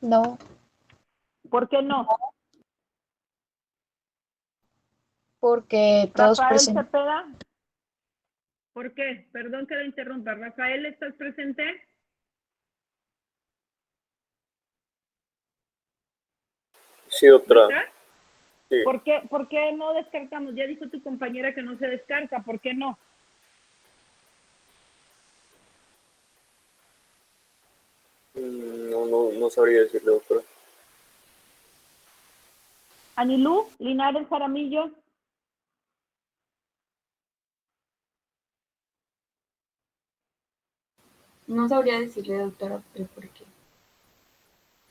No, ¿Por qué no? porque todos Rafael presentan. Cepeda. ¿Por qué? Perdón que lo interrumpa. Rafael, ¿estás presente? Sí, doctora. ¿Está? Sí. ¿Por qué no descartamos? Ya dijo tu compañera que no se descarta. ¿Por qué no? No sabría decirle, doctora. Anilú, Linares Jaramillo. No sabría decirle, doctora, pero ¿por qué?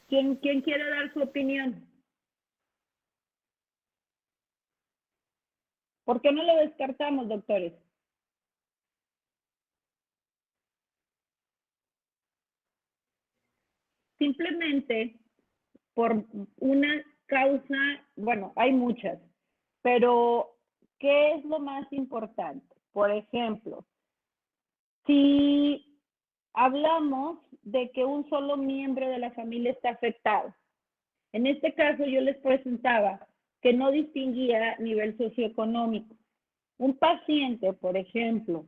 ¿Quién quiere dar su opinión? ¿Por qué no lo descartamos, doctores? Simplemente por una causa, bueno, hay muchas, pero ¿qué es lo más importante? Por ejemplo, si hablamos de que un solo miembro de la familia está afectado, en este caso yo les presentaba que no distinguía nivel socioeconómico. Un paciente, por ejemplo,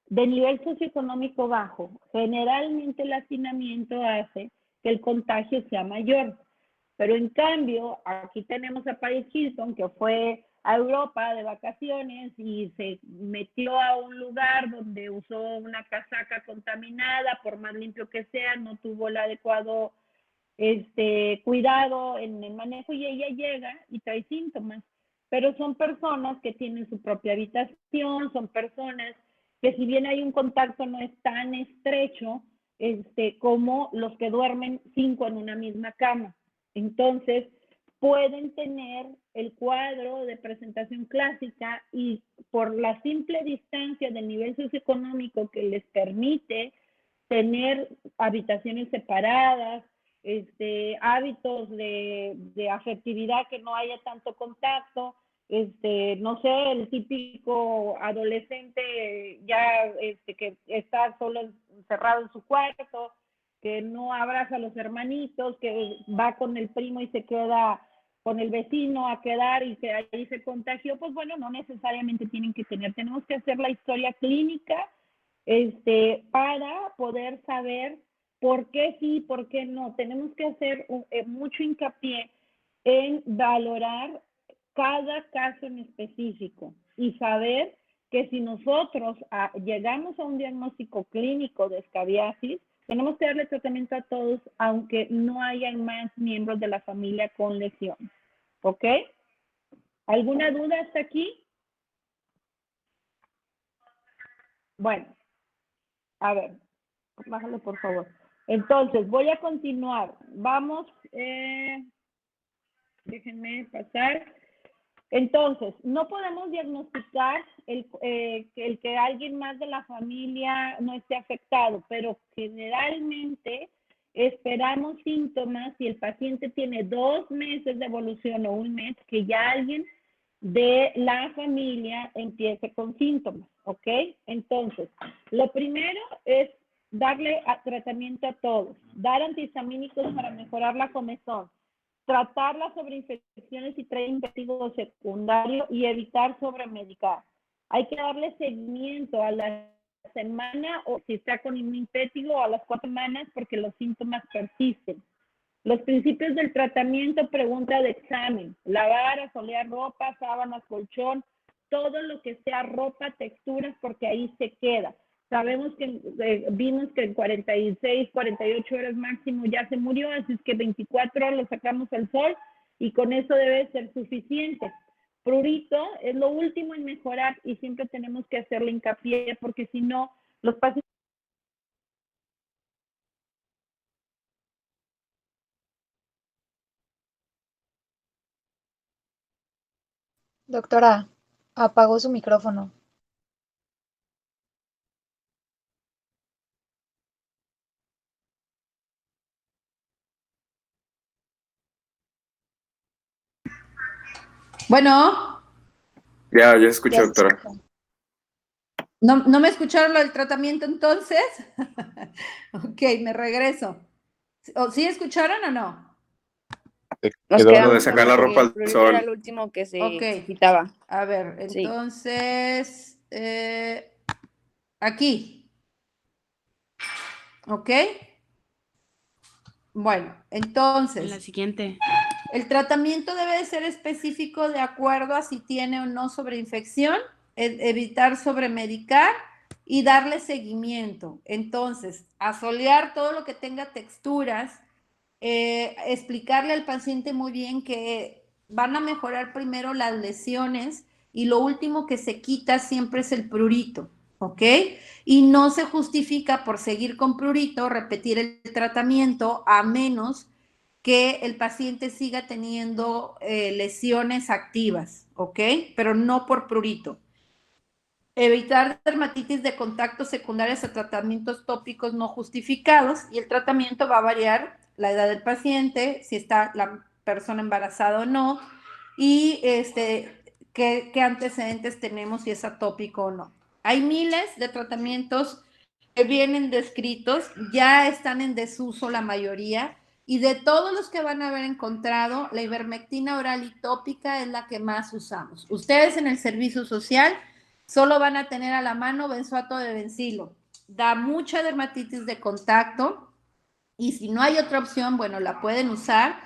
de nivel socioeconómico bajo, generalmente el hacinamiento hace que el contagio sea mayor. Pero en cambio, aquí tenemos a Paris Hilton, que fue a Europa de vacaciones y se metió a un lugar donde usó una casaca contaminada, por más limpio que sea, no tuvo el adecuado cuidado en el manejo y ella llega y trae síntomas. Pero son personas que tienen su propia habitación, son personas que si bien hay un contacto no es tan estrecho como los que duermen 5 en una misma cama. Entonces, pueden tener el cuadro de presentación clásica y por la simple distancia del nivel socioeconómico que les permite tener habitaciones separadas, hábitos de afectividad, que no haya tanto contacto, no sé, el típico adolescente ya que está solo encerrado en su cuarto, que no abraza a los hermanitos, que va con el primo y se queda con el vecino a quedar y que ahí se contagió, pues bueno, no necesariamente tienen que tener, tenemos que hacer la historia clínica para poder saber por qué sí, por qué no. Tenemos que hacer mucho hincapié en valorar cada caso en específico y saber que si nosotros llegamos a un diagnóstico clínico de escabiasis, tenemos que darle tratamiento a todos, aunque no hayan más miembros de la familia con lesión. ¿Ok? ¿Alguna duda hasta aquí? Bueno, a ver, bájale por favor. Entonces, voy a continuar. Vamos, déjenme pasar. Entonces, no podemos diagnosticar el que alguien más de la familia no esté afectado, pero generalmente esperamos síntomas si el paciente tiene 2 meses de evolución o 1 mes, que ya alguien de la familia empiece con síntomas, ¿ok? Entonces, lo primero es darle tratamiento a todos, dar antihistamínicos para mejorar la comezón, tratar las sobreinfecciones si trae infectivo secundario y evitar sobremedicar. Hay que darle seguimiento a la semana o si está con inmunohimpético a las 4 semanas porque los síntomas persisten. Los principios del tratamiento, pregunta de examen, lavar, asolear ropa, sábanas, colchón, todo lo que sea ropa, texturas, porque ahí se queda. Sabemos que vimos que en 46, 48 horas máximo ya se murió, así es que 24 horas lo sacamos al sol y con eso debe ser suficiente. Prurito es lo último en mejorar y siempre tenemos que hacerle hincapié porque si no, los pacientes Doctora, apagó su micrófono. Bueno, Ya Ya escuché, se doctora. escucha. ¿no me escucharon lo del tratamiento entonces? Ok, me regreso. ¿Sí escucharon o no? Nos Lo de quedamos sacar con la que ropa el al prurito era sol. el último que se Ok, quitaba. a ver, Sí. entonces, aquí, ¿ok? Bueno, En la entonces, siguiente. el tratamiento debe de ser específico de acuerdo a si tiene o no sobreinfección, evitar sobremedicar y darle seguimiento. Entonces, asolear todo lo que tenga texturas, explicarle al paciente muy bien que van a mejorar primero las lesiones y lo último que se quita siempre es el prurito, ¿ok? Y no se justifica por seguir con prurito repetir el tratamiento a menos que el paciente siga teniendo lesiones activas, ¿ok? Pero no por prurito. Evitar dermatitis de contacto secundarias a tratamientos tópicos no justificados, y el tratamiento va a variar la edad del paciente, si está la persona embarazada o no, y qué antecedentes tenemos, si es atópico o no. Hay miles de tratamientos que vienen descritos, ya están en desuso la mayoría, y de todos los que van a haber encontrado, la ivermectina oral y tópica es la que más usamos. Ustedes en el servicio social solo van a tener a la mano benzoato de bencilo. Da mucha dermatitis de contacto, y si no hay otra opción, bueno, la pueden usar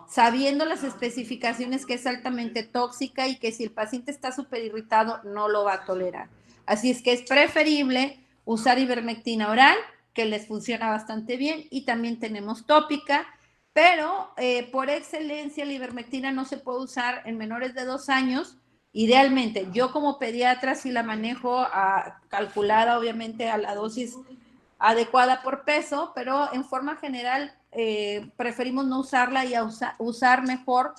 sabiendo las especificaciones, que es altamente tóxica y que si el paciente está súper irritado no lo va a tolerar. Así es que es preferible usar ivermectina oral, que les funciona bastante bien, y también tenemos tópica, pero por excelencia la ivermectina no se puede usar en menores de 2 años. Idealmente, yo como pediatra sí la manejo calculada, obviamente, a la dosis adecuada por peso, pero en forma general preferimos no usarla y usar mejor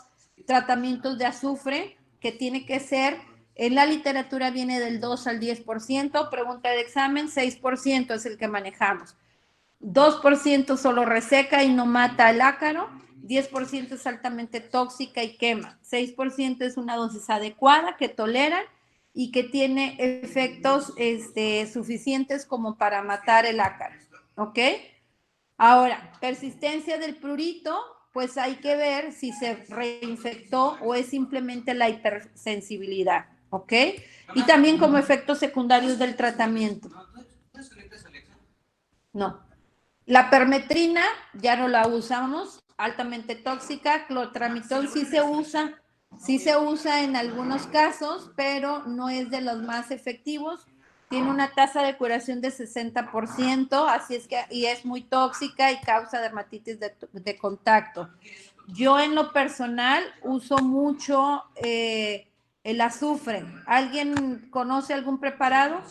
tratamientos de azufre, que tiene que ser, en la literatura viene del 2 al 10%, pregunta de examen, 6% es el que manejamos. 2% solo reseca y no mata el ácaro, 10% es altamente tóxica y quema, 6% es una dosis adecuada que toleran y que tiene efectos suficientes como para matar el ácaro, ¿ok? Ahora, persistencia del prurito, pues hay que ver si se reinfectó o es simplemente la hipersensibilidad, ¿ok? Y también como efectos secundarios del tratamiento. No. La permetrina ya no la usamos, altamente tóxica. Clotrimazol sí se usa en algunos casos, pero no es de los más efectivos. Tiene una tasa de curación de 60%, así es que, y es muy tóxica y causa dermatitis de contacto. Yo en lo personal uso mucho el azufre. ¿Alguien conoce algún preparado?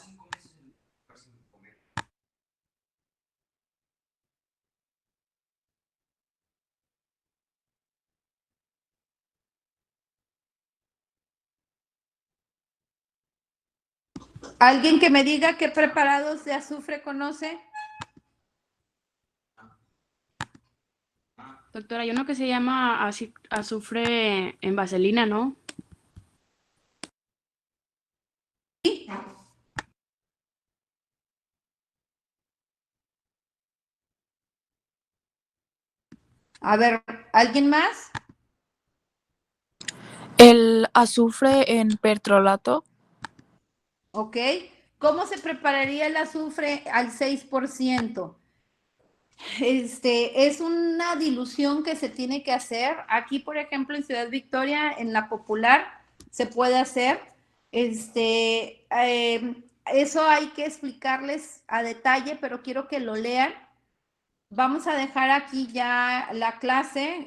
¿Alguien que me diga qué preparados de azufre conoce? Doctora, hay uno que se llama azufre en vaselina, ¿no? A ver, ¿alguien más? El azufre en pertrolato. Ok. ¿Cómo se prepararía el azufre al 6%? Es una dilución que se tiene que hacer. Aquí, por ejemplo, en Ciudad Victoria, en la Popular, se puede hacer. Eso hay que explicarles a detalle, pero quiero que lo lean. Vamos a dejar aquí ya la clase.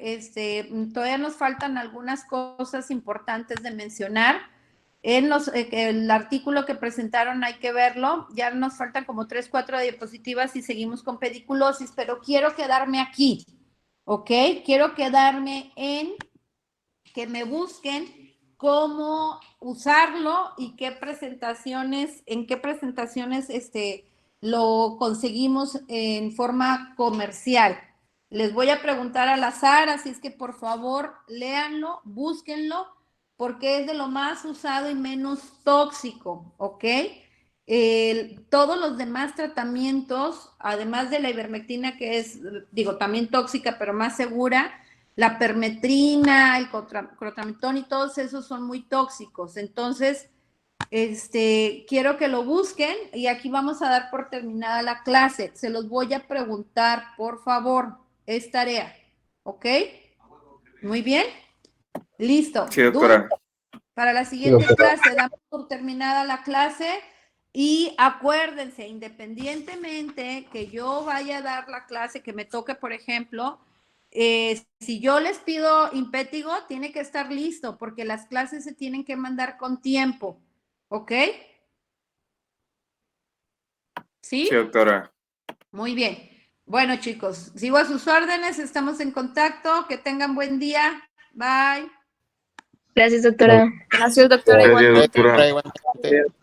Todavía nos faltan algunas cosas importantes de mencionar. El artículo que presentaron hay que verlo. Ya nos faltan como 3, 4 diapositivas y seguimos con pediculosis, pero quiero quedarme aquí, ¿ok? Quiero quedarme en que me busquen cómo usarlo y qué presentaciones, en qué presentaciones lo conseguimos en forma comercial. Les voy a preguntar al azar, así es que por favor léanlo, búsquenlo, porque es de lo más usado y menos tóxico, ¿ok? Todos los demás tratamientos, además de la ivermectina, que es, digo, también tóxica, pero más segura, la permetrina, el crotamitón y todos esos son muy tóxicos. Entonces, quiero que lo busquen y aquí vamos a dar por terminada la clase. Se los voy a preguntar, por favor. Es tarea, ¿ok? Muy bien. Listo. Sí, doctora. Para la siguiente clase, damos por terminada la clase y acuérdense, independientemente que yo vaya a dar la clase, que me toque, por ejemplo, si yo les pido impétigo, tiene que estar listo porque las clases se tienen que mandar con tiempo, ¿ok? ¿Sí? Sí, doctora. Muy bien. Bueno, chicos, sigo a sus órdenes, estamos en contacto, que tengan buen día. Bye. Gracias, doctora. Gracias, doctora. Gracias, Igualmente. doctora. Igualmente.